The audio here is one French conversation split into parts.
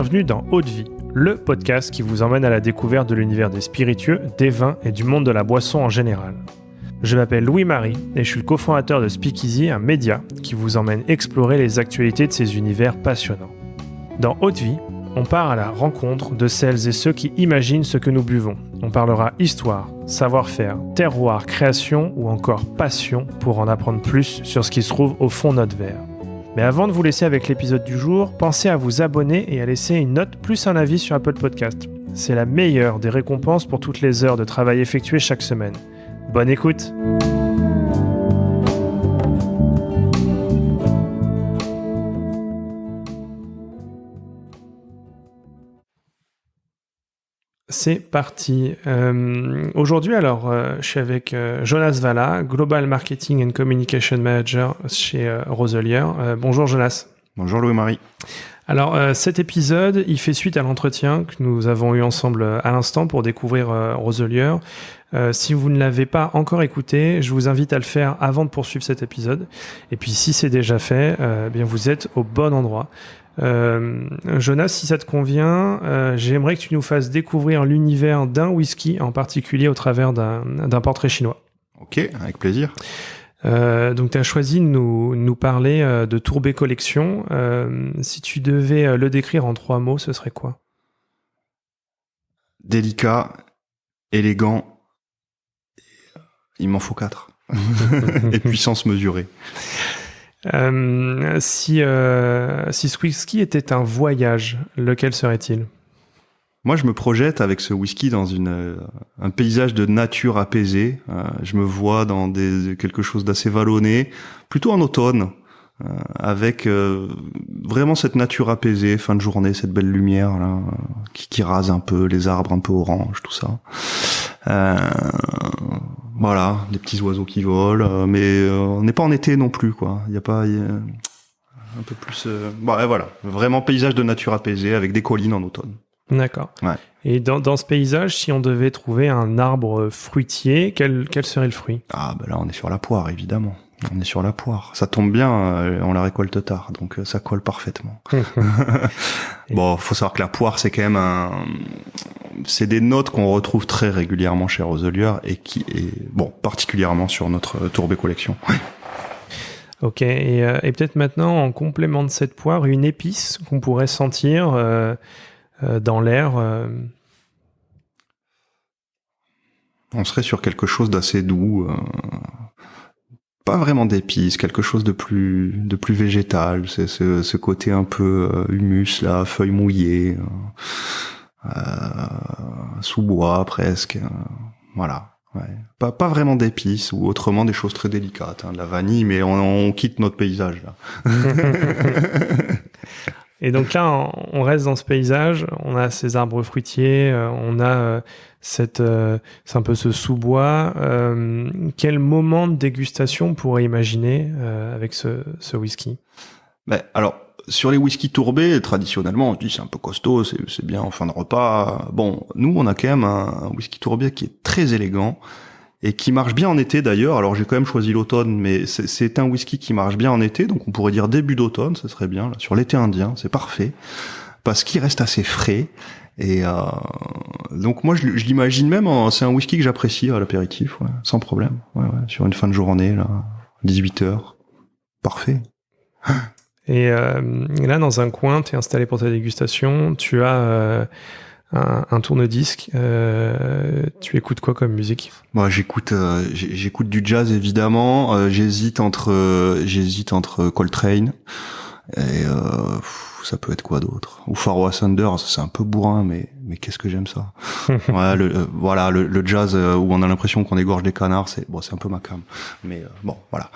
Bienvenue dans Eau de Vie, le podcast qui vous emmène à la découverte de l'univers des spiritueux, des vins et du monde de la boisson en général. Je m'appelle Louis-Marie et je suis le cofondateur de Speakeasy, un média qui vous emmène explorer les actualités de ces univers passionnants. Dans Eau de Vie, on part à la rencontre de celles et ceux qui imaginent ce que nous buvons. On parlera histoire, savoir-faire, terroir, création ou encore passion pour en apprendre plus sur ce qui se trouve au fond de notre verre. Mais avant de vous laisser avec l'épisode du jour, pensez à vous abonner et à laisser une note plus un avis sur Apple Podcast. C'est la meilleure des récompenses pour toutes les heures de travail effectuées chaque semaine. Bonne écoute! C'est parti. Aujourd'hui, je suis avec Jonas Valla, Global Marketing and Communication Manager chez Roselier. Bonjour Jonas. Bonjour Louis-Marie. Alors, cet épisode, il fait suite à l'entretien que nous avons eu ensemble à l'instant pour découvrir Roselier. Si vous ne l'avez pas encore écouté, je vous invite à le faire avant de poursuivre cet épisode. Et puis, si c'est déjà fait, bien vous êtes au bon endroit. Jonas, si ça te convient, j'aimerais que tu nous fasses découvrir l'univers d'un whisky en particulier au travers d'un portrait chinois. Ok, avec plaisir. Donc tu as choisi de nous parler de Tourbet Collection. Si tu devais le décrire en 3 mots, ce serait quoi? Délicat, élégant, il m'en faut 4. Et puissance mesurée. Si ce whisky était un voyage, lequel serait-il? Moi, je me projette avec ce whisky dans un paysage de nature apaisée. Je me vois dans quelque chose d'assez vallonné, plutôt en automne, avec vraiment cette nature apaisée, fin de journée, cette belle lumière là, qui rase un peu, les arbres un peu orange, tout ça. Voilà, des petits oiseaux qui volent, mais on n'est pas en été non plus, quoi. Il y a un peu plus. Voilà, vraiment paysage de nature apaisée avec des collines en automne. D'accord. Ouais. Et dans ce paysage, si on devait trouver un arbre fruitier, quel serait le fruit? Ah, là, on est sur la poire, évidemment. On est sur la poire. Ça tombe bien, on la récolte tard, donc ça colle parfaitement. Bon, faut savoir que la poire, c'est quand même c'est des notes qu'on retrouve très régulièrement chez Roselier et qui est, particulièrement sur notre Tourbet Collection. Ouais. Ok, et peut-être maintenant, en complément de cette poire, une épice qu'on pourrait sentir dans l'air. On serait sur quelque chose d'assez doux. Pas vraiment d'épices, quelque chose de plus végétal, c'est ce côté un peu humus là, feuilles mouillées, sous-bois presque, voilà. Ouais. Pas vraiment d'épices ou autrement des choses très délicates, de la vanille, mais on quitte notre paysage là. Et donc là, on reste dans ce paysage, on a ces arbres fruitiers, on a c'est un peu ce sous-bois. Quel moment de dégustation on pourrait imaginer avec ce whisky? Alors, sur les whiskies Tourbet, traditionnellement, on se dit c'est un peu costaud, c'est bien en fin de repas. Bon, nous, on a quand même un whisky Tourbet qui est très élégant et qui marche bien en été d'ailleurs. Alors, j'ai quand même choisi l'automne, mais c'est un whisky qui marche bien en été, donc on pourrait dire début d'automne, ce serait bien. Là, sur l'été indien, c'est parfait, parce qu'il reste assez frais. Et donc moi, je l'imagine même, c'est un whisky que j'apprécie à l'apéritif, ouais, sans problème. Ouais, sur une fin de journée, là, 18h, parfait. Et là, dans un coin, tu es installé pour ta dégustation, tu as un tourne-disque. Tu écoutes quoi comme musique? Moi, j'écoute du jazz évidemment. J'hésite entre Coltrane et ça peut être quoi d'autre? Ou Pharoah Sanders, c'est un peu bourrin, mais qu'est-ce que j'aime ça. Ouais, le jazz où on a l'impression qu'on égorge des canards, c'est un peu ma came. Mais voilà.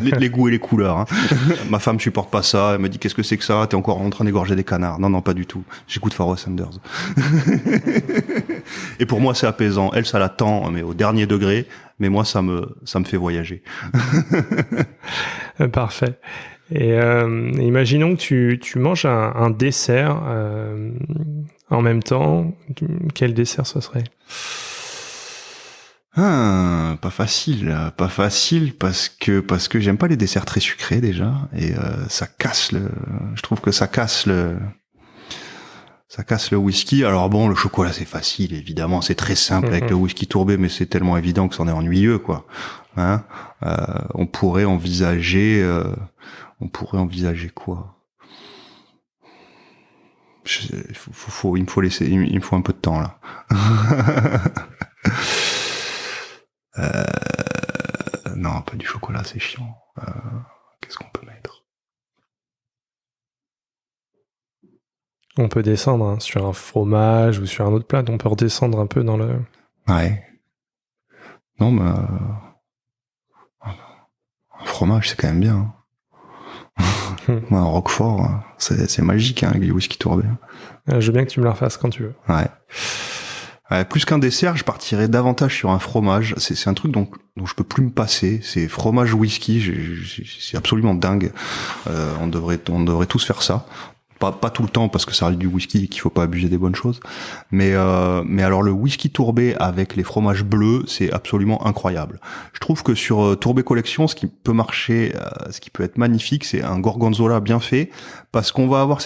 les goûts et les couleurs. Hein. Ma femme supporte pas ça, elle me dit qu'est-ce que c'est que ça? T'es encore en train d'égorger des canards. Non, pas du tout. J'écoute Pharoah Sanders. Et pour moi, c'est apaisant. Elle, ça la tend, mais au dernier degré. Mais moi, ça me fait voyager. Parfait. Et imaginons que tu manges un dessert en même temps. Quel dessert ce serait? Pas facile parce que j'aime pas les desserts très sucrés déjà et ça casse je trouve que ça casse Ça casse le whisky. Alors bon, le chocolat c'est facile, évidemment, c'est très simple avec le whisky tourbé, mais c'est tellement évident que c'en est ennuyeux, quoi. Hein, on pourrait envisager quoi? Il me faut laisser, il me faut un peu de temps là. Non, pas du chocolat, c'est chiant. Qu'est-ce qu'on peut mettre? On peut descendre sur un fromage ou sur un autre plat. On peut redescendre un peu dans le... Ouais. Non, mais... un fromage, c'est quand même bien. Un roquefort, c'est magique, avec les whisky tourbés. Je veux bien que tu me la refasses quand tu veux. Ouais. Plus qu'un dessert, je partirais davantage sur un fromage. C'est un truc dont je peux plus me passer. C'est fromage whisky. C'est absolument dingue. On devrait tous faire ça. Pas tout le temps parce que ça reste du whisky et qu'il faut pas abuser des bonnes choses. Mais alors le whisky tourbé avec les fromages bleus, c'est absolument incroyable. Je trouve que sur Tourbé Collection, ce qui peut marcher, ce qui peut être magnifique, c'est un gorgonzola bien fait, parce qu'on va avoir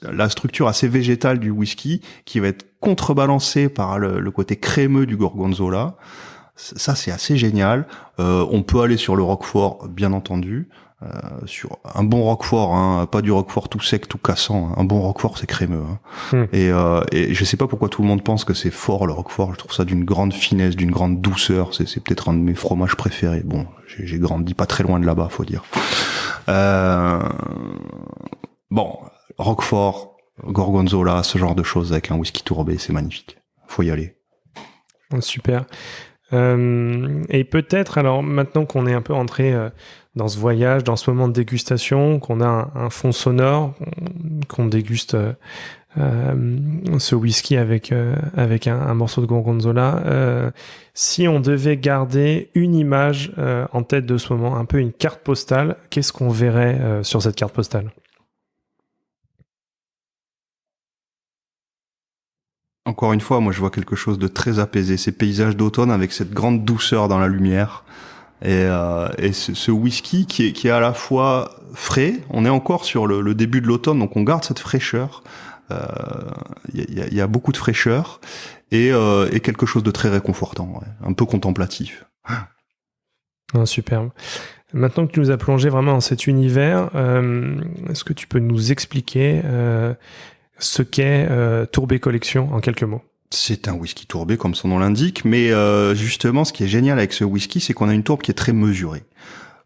la structure assez végétale du whisky qui va être contrebalancée par le côté crémeux du gorgonzola. Ça, c'est assez génial. On peut aller sur le roquefort, bien entendu. Sur un bon roquefort, pas du roquefort tout sec, tout cassant. Un bon roquefort, c'est crémeux. Et je sais pas pourquoi tout le monde pense que c'est fort le roquefort. Je trouve ça d'une grande finesse, d'une grande douceur. C'est peut-être un de mes fromages préférés. Bon, j'ai grandi pas très loin de là-bas, faut dire. Bon, roquefort, gorgonzola, ce genre de choses avec un whisky tourbé, c'est magnifique. Faut y aller. Super. Et peut-être, alors maintenant qu'on est un peu entré dans ce voyage, dans ce moment de dégustation, qu'on a un fond sonore, qu'on déguste ce whisky avec un morceau de gorgonzola, si on devait garder une image en tête de ce moment, un peu une carte postale, qu'est-ce qu'on verrait sur cette carte postale ? Encore une fois, moi je vois quelque chose de très apaisé, ces paysages d'automne avec cette grande douceur dans la lumière et ce whisky qui est à la fois frais, on est encore sur le début de l'automne, donc on garde cette fraîcheur, il y a beaucoup de fraîcheur et quelque chose de très réconfortant, un peu contemplatif. Superbe. Maintenant que tu nous as plongé vraiment dans cet univers, est-ce que tu peux nous expliquer ce qu'est Tourbé Collection en quelques mots? C'est un whisky tourbé comme son nom l'indique, mais justement ce qui est génial avec ce whisky, c'est qu'on a une tourbe qui est très mesurée.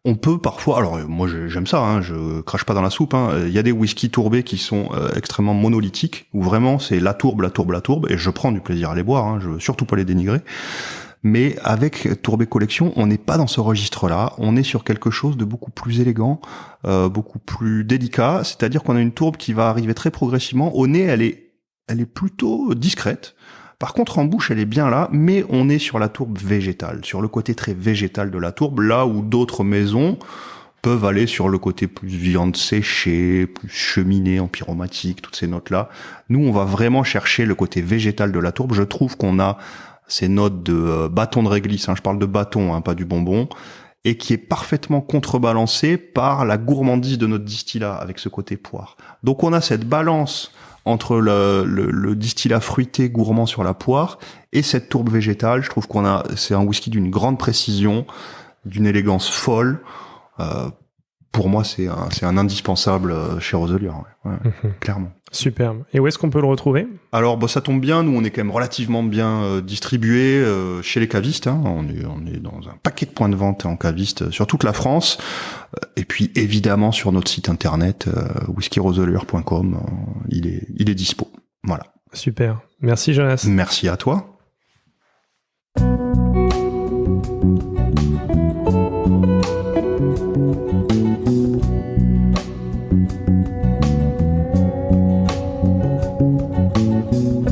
On peut parfois, alors moi j'aime ça, je crache pas dans la soupe, il y a des whisky tourbés qui sont extrêmement monolithiques, où vraiment c'est la tourbe, et je prends du plaisir à les boire, je veux surtout pas les dénigrer. Mais avec Tourbé Collection, on n'est pas dans ce registre-là. On est sur quelque chose de beaucoup plus élégant, beaucoup plus délicat. C'est-à-dire qu'on a une tourbe qui va arriver très progressivement. Au nez, elle est plutôt discrète. Par contre, en bouche, elle est bien là, mais on est sur la tourbe végétale, sur le côté très végétal de la tourbe, là où d'autres maisons peuvent aller sur le côté plus viande séchée, plus cheminée, empyromatique, toutes ces notes-là. Nous, on va vraiment chercher le côté végétal de la tourbe. Je trouve qu'on a ces notes de bâton de réglisse, je parle de bâton, pas du bonbon, et qui est parfaitement contrebalancé par la gourmandise de notre distillat avec ce côté poire. Donc on a cette balance entre le distillat fruité gourmand sur la poire et cette tourbe végétale. Je trouve c'est un whisky d'une grande précision, d'une élégance folle. Pour moi, c'est un indispensable chez Roselier, clairement. Superbe. Et où est-ce qu'on peut le retrouver ? Alors, ça tombe bien. Nous, on est quand même relativement bien distribués chez les cavistes. On est dans un paquet de points de vente en caviste sur toute la France. Et puis, évidemment, sur notre site internet, whiskyroselier.com, il est dispo. Voilà. Super. Merci, Jonas. Merci à toi.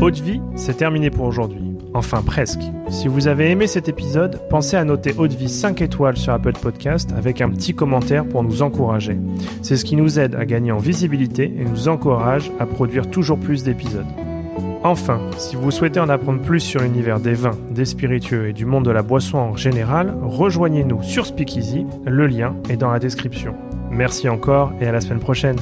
Eau de vie, c'est terminé pour aujourd'hui. Enfin, presque. Si vous avez aimé cet épisode, pensez à noter Eau de vie 5 étoiles sur Apple Podcast avec un petit commentaire pour nous encourager. C'est ce qui nous aide à gagner en visibilité et nous encourage à produire toujours plus d'épisodes. Enfin, si vous souhaitez en apprendre plus sur l'univers des vins, des spiritueux et du monde de la boisson en général, rejoignez-nous sur Speakeasy, le lien est dans la description. Merci encore et à la semaine prochaine.